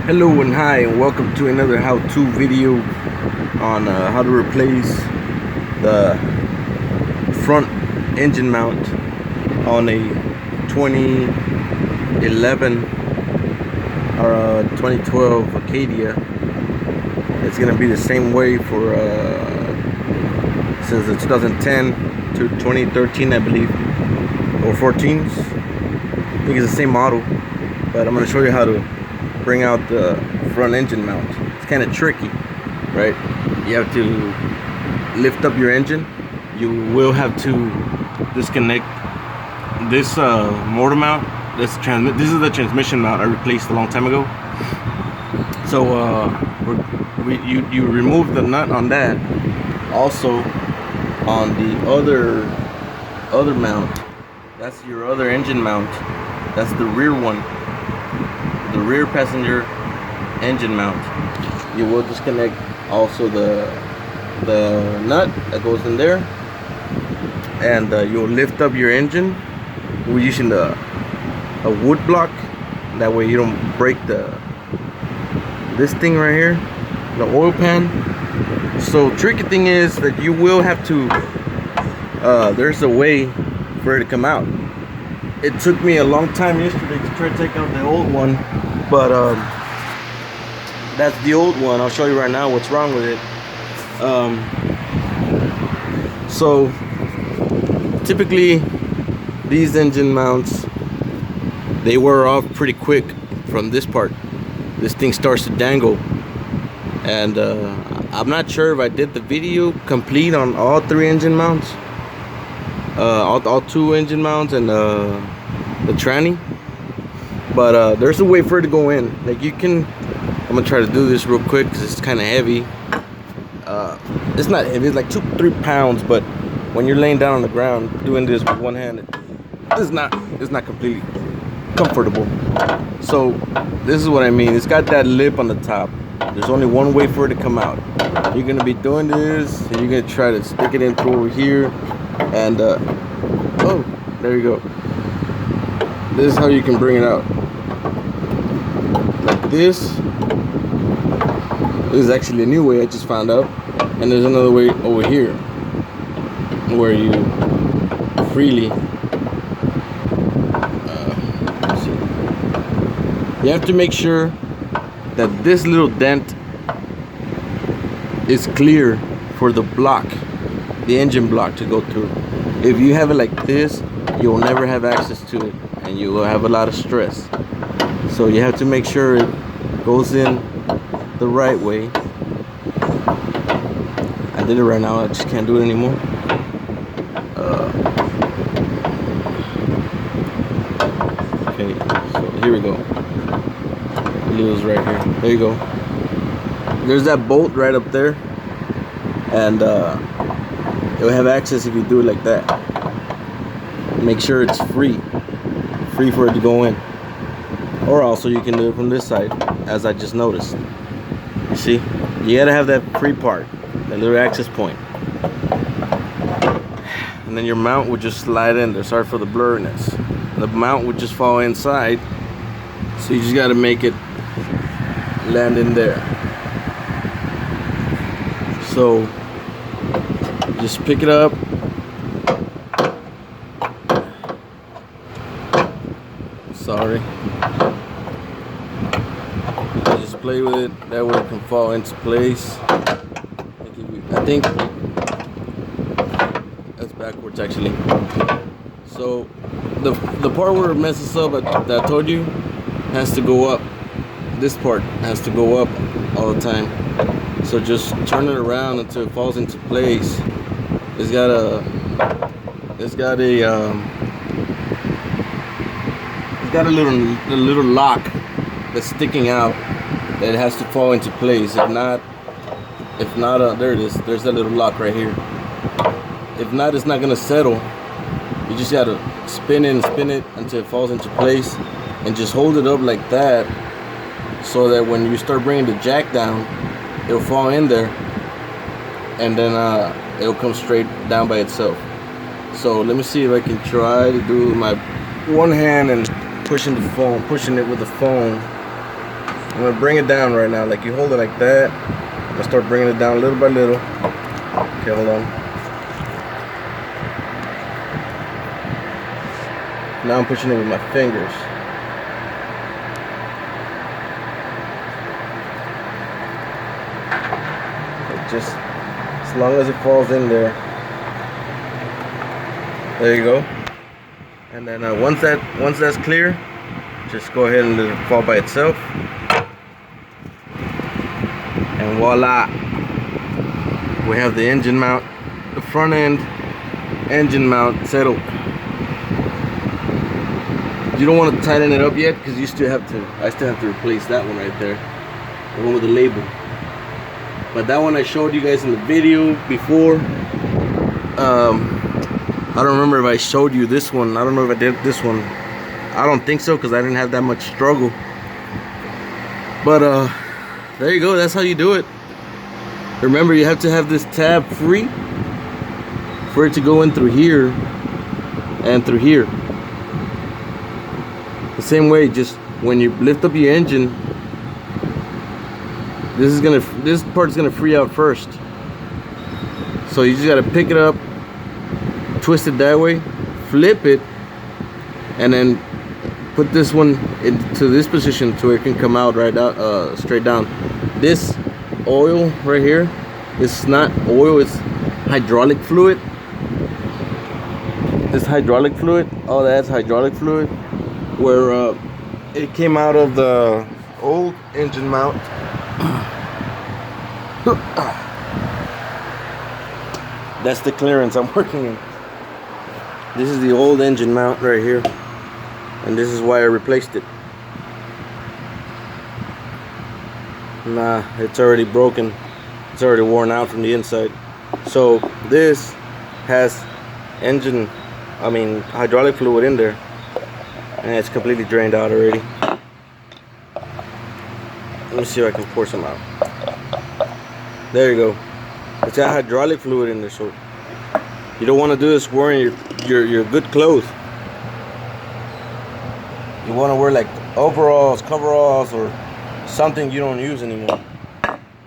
Hello and hi and welcome to another how-to video on how to replace the front engine mount on a 2011 or 2012 Acadia. It's gonna be the same way for since the 2010 to 2013, I believe, or 14s. I think it's the same model, but I'm gonna show you how to bring out the front engine mount. It's kind of tricky, right? You have to lift up your engine. You will have to disconnect this motor mount. This is the transmission mount I replaced a long time ago. So you remove the nut on that. Also on the other mount, that's your other engine mount. That's the rear one. The rear passenger engine mount. You will disconnect also the nut that goes in there, and you'll lift up your engine. We're using a wood block. That way you don't break this thing right here, the oil pan. So tricky thing is that you will have to. There's a way for it to come out. It took me a long time yesterday to try to take out the old one, but that's the old one. I'll show you right now what's wrong with it. So typically these engine mounts, they wear off pretty quick from this part. This thing starts to dangle, and I'm not sure if I did the video complete on all three engine mounts, all two engine mounts and the tranny, but there's a way for it to go in. Like you can, I'm gonna try to do this real quick because it's kind of heavy. It's not heavy, it's like 2-3 pounds, but when you're laying down on the ground doing this with one hand, it's not completely comfortable. So this is what I mean. It's got that lip on the top. There's only one way for it to come out. You're gonna be doing this, and you're gonna try to stick it in through over here, and oh, there you go. This is how you can bring it out. Like this. This is actually a new way I just found out. And there's another way over here where you freely you have to make sure that this little dent is clear for the block, the engine block, to go through. If you have it like this, you'll never have access to it, and you will have a lot of stress. So you have to make sure it goes in the right way. I did it right now, I just can't do it anymore. Okay, so here we go. It right here. There you go. There's that bolt right up there, and you'll have access if you do it like that. Make sure it's free for it to go in. Or also you can do it from this side, as I just noticed. You see, you gotta have that free part, that little access point, and then your mount would just slide in there. Sorry for the blurriness. The mount would just fall inside, so you just gotta make it land in there. So just pick it up, sorry, just play with it, that way it can fall into place. I think that's backwards actually. So the part where it messes up that I told you has to go up. This part has to go up all the time. So just turn it around until it falls into place. It's got a little lock that's sticking out that has to fall into place. If not, there it is. There's that little lock right here. If not, it's not gonna settle. You just gotta spin it until it falls into place, and just hold it up like that, so that when you start bringing the jack down, it'll fall in there, and then it'll come straight down by itself. So let me see if I can try to do my one hand and pushing it with the phone. I'm gonna bring it down right now. Like you hold it like that. I'm gonna start bringing it down little by little. Okay, hold on. Now I'm pushing it with my fingers. Just as long as it falls in there. There you go. And then once that's clear, just go ahead and let it fall by itself. And voila, we have the engine mount, the front end engine mount settled. You don't want to tighten it up yet because I still have to replace that one right there, the one with the label. But that one I showed you guys in the video before. I don't remember if I showed you this one. I don't know if I did this one. I don't think so because I didn't have that much struggle. But there you go. That's how you do it. Remember, you have to have this tab free for it to go in through here and through here. The same way, just when you lift up your engine, this part is gonna free out first. So you just gotta pick it up, twist it that way, flip it, and then put this one into this position to where it can come out right out, straight down. This oil right here, it's not oil, it's hydraulic fluid. This hydraulic fluid, all that's hydraulic fluid, where it came out of the old engine mount. That's the clearance I'm working in. This is the old engine mount right here, and this is why I replaced it. Nah, it's already broken. It's already worn out from the inside. So this has hydraulic fluid in there, and it's completely drained out already. Let me see if I can pour some out. There you go. It's got hydraulic fluid in there, so you don't want to do this wearing your good clothes. You want to wear like overalls, coveralls, or something you don't use anymore.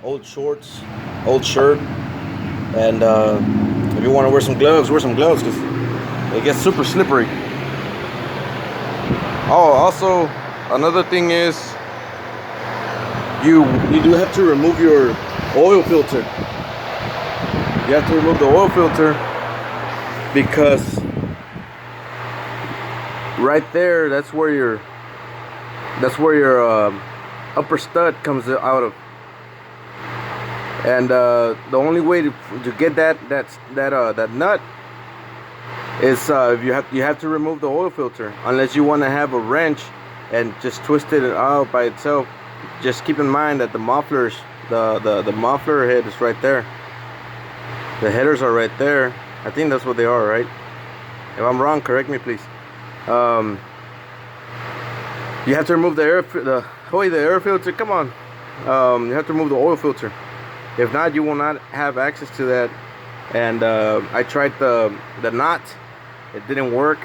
Old shorts, old shirt, and if you want to wear some gloves because it gets super slippery. Oh, also another thing is you do have to remove your oil filter. You have to remove the oil filter because right there, that's where your upper stud comes out of. And the only way to get that nut is you have to remove the oil filter, unless you want to have a wrench and just twist it out by itself. Just keep in mind that the muffler head is right there. The headers are right there. I think that's what they are, right? If I'm wrong, correct me, please. You have to remove the air filter. Come on. You have to remove the oil filter. If not, you will not have access to that. And I tried the knot. It didn't work.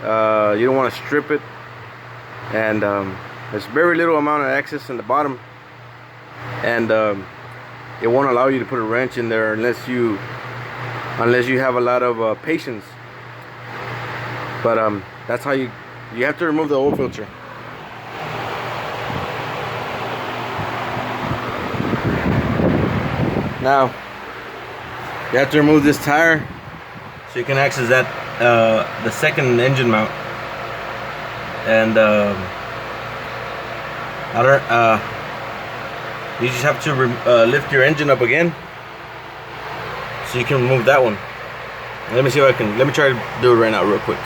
You don't want to strip it. And there's very little amount of access in the bottom. And it won't allow you to put a wrench in there unless you have a lot of patience. But that's how you have to remove the oil filter. Now you have to remove this tire so you can access that the second engine mount. And you just have to lift your engine up again so you can remove that one. Let me see if let me try to do it right now real quick.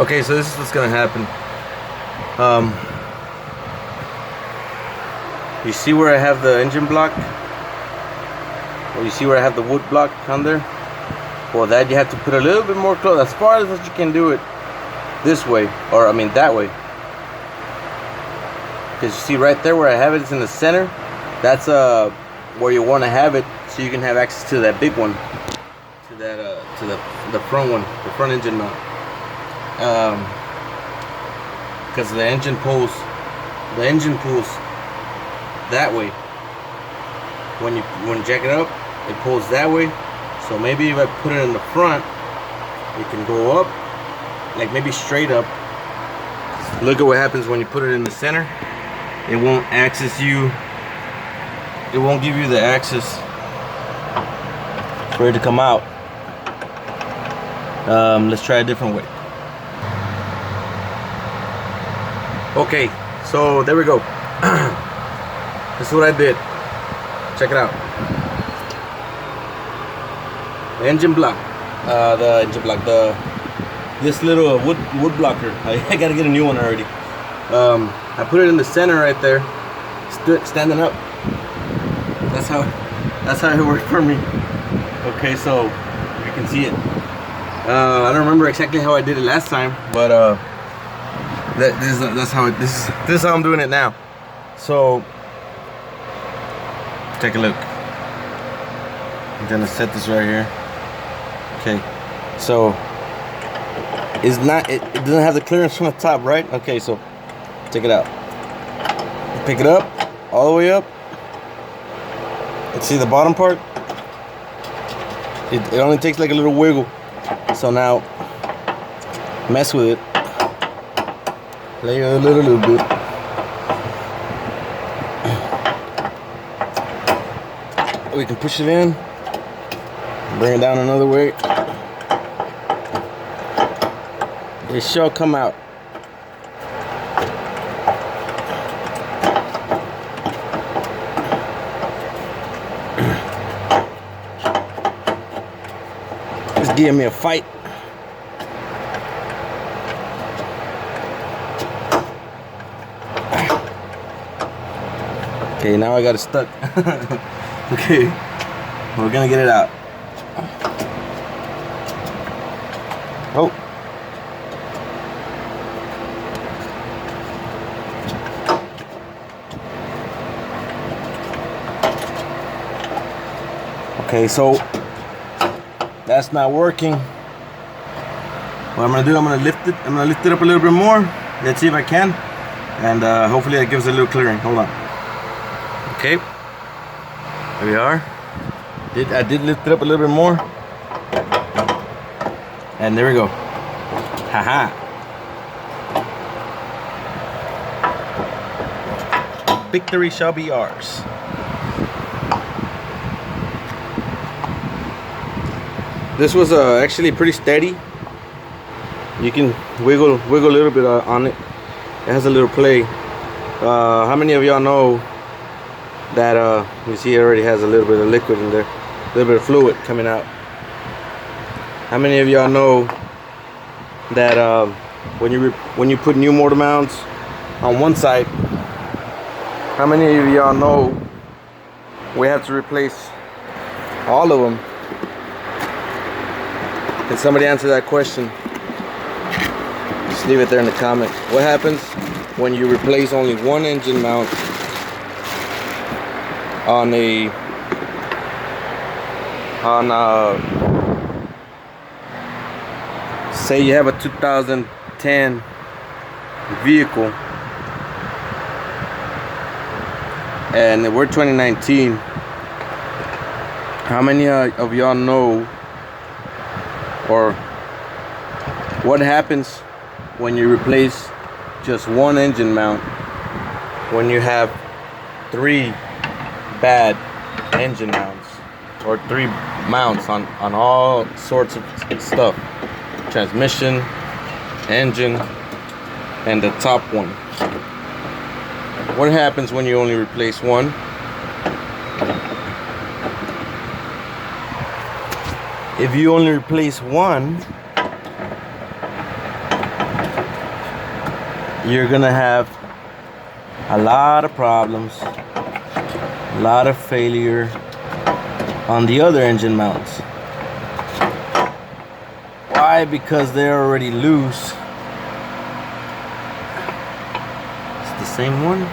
Okay, so this is what's gonna happen. You see where I have the engine block? Or you see where I have the wood block on there? Well, that you have to put a little bit more close, as far as you can do it this way, or I mean that way. Because you see right there where I have it, it's in the center. That's where you want to have it, so you can have access to that big one, to that the front one, the front engine mount. because the engine pulls that way. When you jack it up, it pulls that way. So maybe if I put it in the front, it can go up, like maybe straight up. Look at what happens when you put it in the center. It won't access you. It won't give you the access for it to come out. Let's try a different way. Okay, so there we go. This is what I did. Check it out. The engine block. This little wood blocker. I gotta get a new one already. I put it in the center right there, standing up. That's how it worked for me. Okay, so you can see it. I don't remember exactly how I did it last time, but this is how I'm doing it now. So take a look. I'm gonna set this right here. Okay, so it doesn't have the clearance from the top, right? Okay, so take it out. Pick it up all the way up. And see the bottom part? It only takes like a little wiggle. So now mess with it. Play a little bit. We can push it in. Bring it down another way. It shall come out. It's giving me a fight. Okay, now I got it stuck. Okay, we're gonna get it out. Oh. Okay, so that's not working. What I'm gonna do, I'm gonna lift it up a little bit more. Let's see if I can, and hopefully that gives it a little clearing. Hold on. Okay, there we are. I did lift it up a little bit more, and there we go. Haha. Victory shall be ours. This was actually pretty steady. You can wiggle a little bit on it. It has a little play. How many of y'all know that you see it already has a little bit of liquid in there, a little bit of fluid coming out? How many of y'all know that when you put new motor mounts on one side, how many of y'all know we have to replace all of them? Can somebody answer that question? Just leave it there in the comment. What happens when you replace only one engine mount on say you have a 2010 vehicle and we're 2019? How many of y'all know, or what happens when you replace just one engine mount when you have 3 bad engine mounts, or 3 mounts on all sorts of stuff? Transmission, engine, and the top one. What happens when you only replace one? If you only replace one, you're gonna have a lot of problems, a lot of failure on the other engine mounts. Why? Because they're already loose. It's the same one.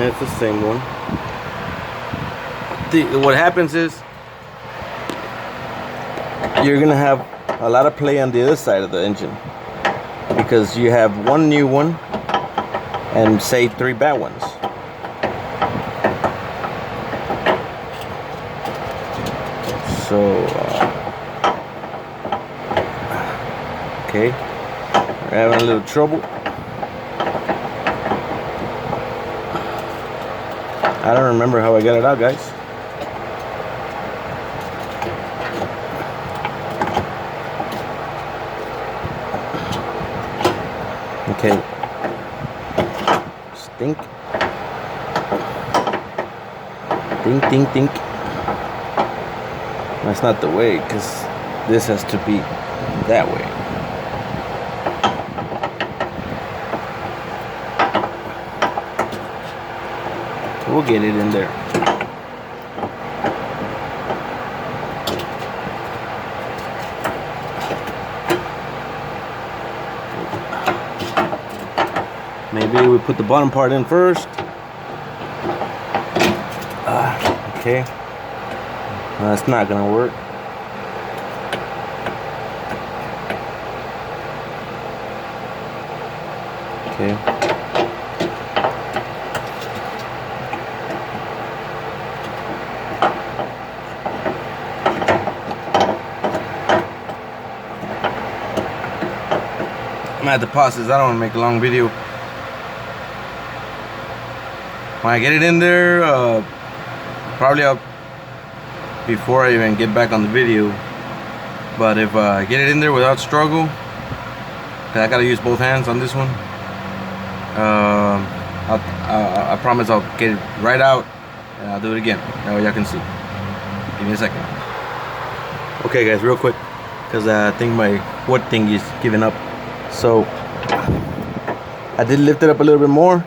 It's the same one. What happens is you're gonna have a lot of play on the other side of the engine. because you have one new one and say 3 bad ones. So okay, we're having a little trouble. I don't remember how I got it out, guys. Okay. Stink. Think. That's not the way, because this has to be that way. We'll get it in there. Maybe we put the bottom part in first. Okay. That's not gonna work. Okay. I'm at the process. I don't want to make a long video. When I get it in there, probably up before I even get back on the video. But if I get it in there without struggle, cause I gotta use both hands on this one, I promise I'll get it right out and I'll do it again. That way y'all can see. Give me a second. Okay guys, real quick, cause I think my wood thing is giving up. So I did lift it up a little bit more,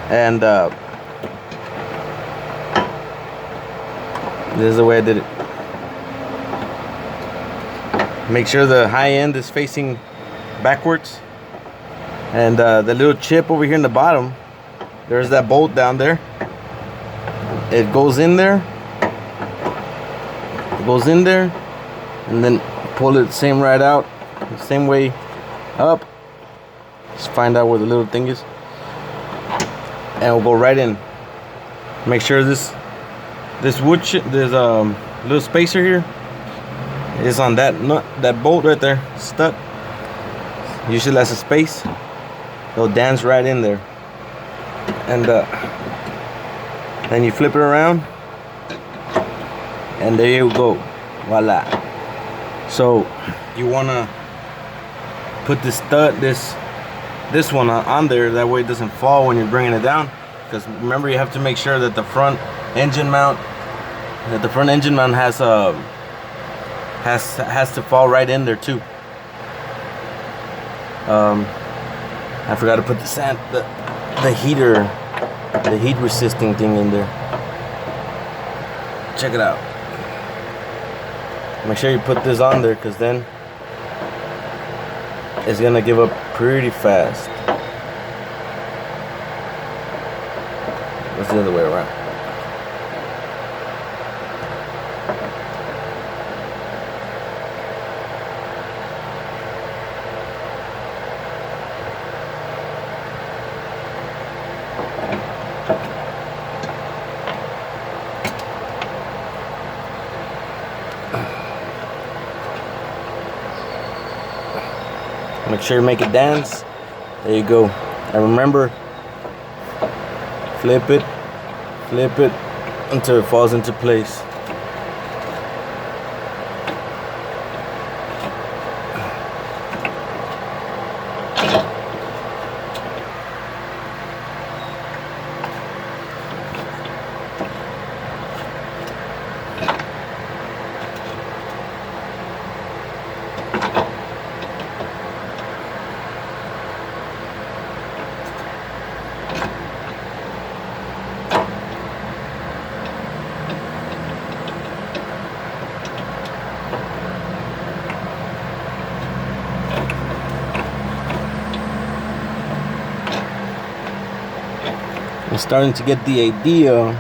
and this is the way I did it. Make sure the high end is facing backwards, and the little chip over here in the bottom, there's that bolt down there. It goes in there, and then pull it same right out, the same way up. Just find out where the little thing is, and we'll go right in. Make sure this wood chip, there's a little spacer here, is on that nut, that bolt right there, stud. Usually that's a space. It'll dance right in there, and then you flip it around, and there you go. Voila. So you wanna put this stud, this one on there, that way it doesn't fall when you're bringing it down. Because remember, you have to make sure that the front engine mount has to fall right in there too. I forgot to put the heat resisting thing in there. Check it out. Make sure you put this on there, because then it's gonna give up pretty fast. What's the other way around? Make sure you make it dance. There you go. And remember, flip it until it falls into place. I'm starting to get the idea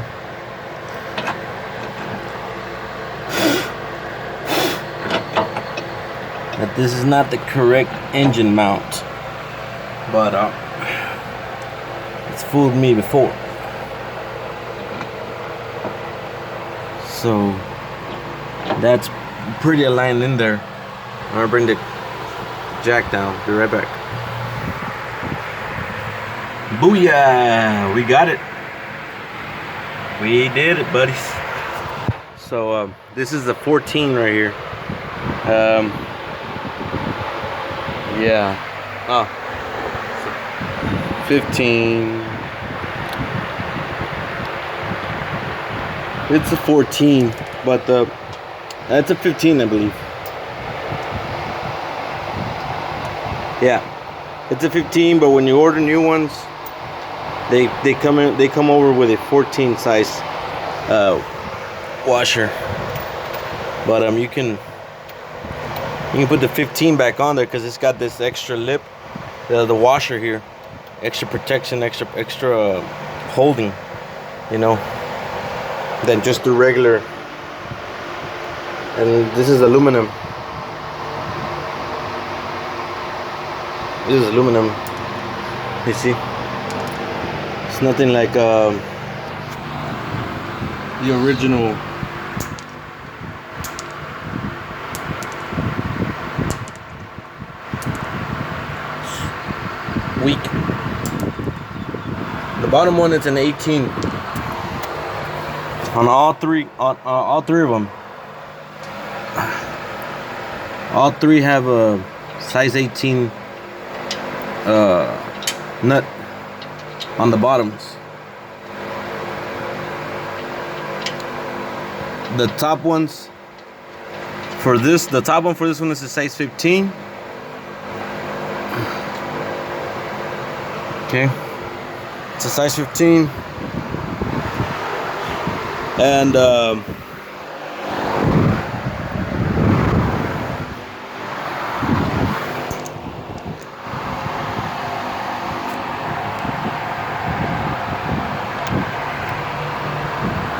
that this is not the correct engine mount, but it's fooled me before. So that's pretty aligned in there. I'm gonna bring the jack down. Be right back. Booyah! We got it. We did it, buddies. So this is the 14 right here. Yeah. 15. It's a 14, but that's a 15, I believe. Yeah, it's a 15, but when you order new ones, they come over with a 14 size washer. But you can put the 15 back on there because it's got this extra lip, the washer here, extra protection, extra holding, you know, than just the regular. And this is aluminum. This is aluminum. You see, it's nothing like the original. Weak. The bottom one is an 18 on all three of them. All three have a size 18 nut on the bottoms. The top ones for this, the top one for this one is a size 15. Okay, it's a size 15, and the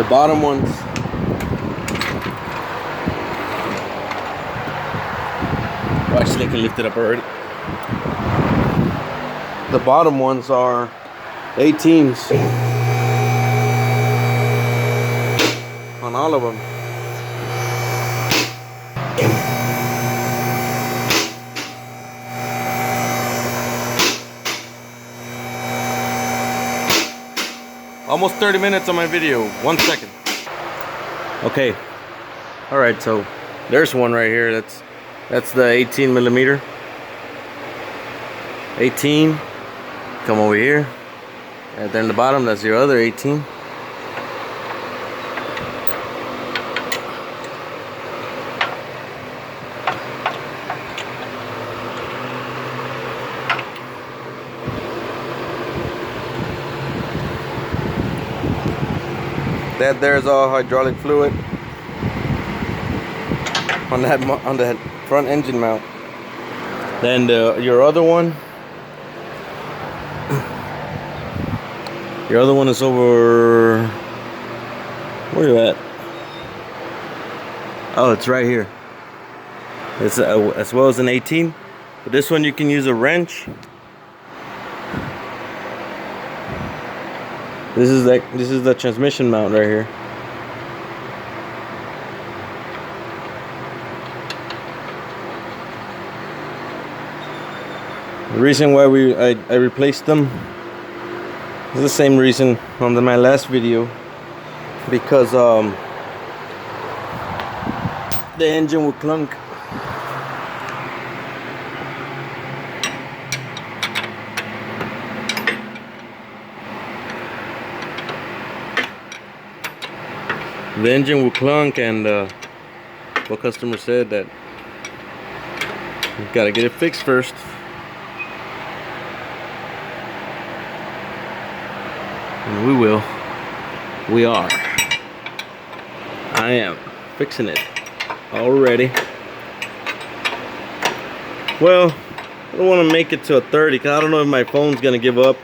bottom ones, well, actually I can lift it up already. The bottom ones are 18s on all of them. Almost 30 minutes on my video. 1 second. Okay. All right. So there's one right here. That's the 18 millimeter. 18. Come over here. Right there in the bottom. That's your other 18. That there's all hydraulic fluid on that front engine mount. Then your other one is over. Where you at? Oh, it's right here. It's as well as an 18, but this one you can use a wrench. This is the transmission mount right here. The reason why I replaced them is the same reason from my last video, because the engine would clunk. The engine will clunk, and what customer said that you gotta get it fixed first. And we will. We are. I am fixing it already. Well, I don't want to make it to a 30 because I don't know if my phone's gonna give up.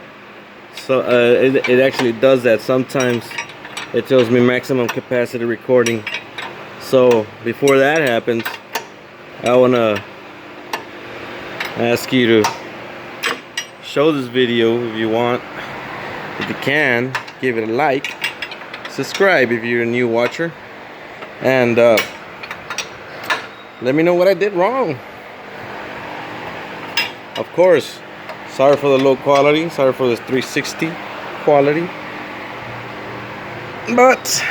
So it actually does that sometimes. It tells me maximum capacity recording. So before that happens, I want to I ask you to show this video if you want. If you can, give it a like. Subscribe if you're a new watcher. And let me know what I did wrong. Of course, sorry for the low quality. Sorry for the 360 quality. But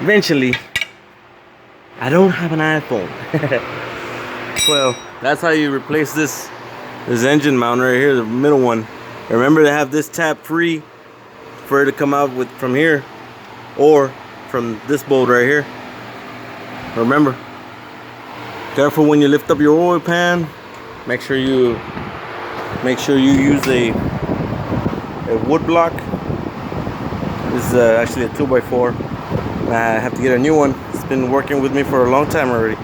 eventually, I don't have an iPhone. Well, that's how you replace this engine mount right here, the middle one. Remember to have this tab free for it to come out with from here or from this bolt right here. Remember, careful when you lift up your oil pan. Make sure you use a wood block. This is actually a 2x4. I have to get a new one. It's been working with me for a long time already.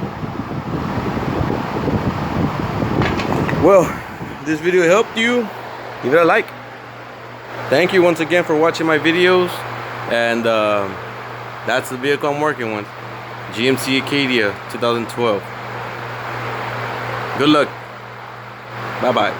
Well, if this video helped you, give it a like. Thank you once again for watching my videos. And that's the vehicle I'm working with. GMC Acadia 2012. Good luck. Bye-bye.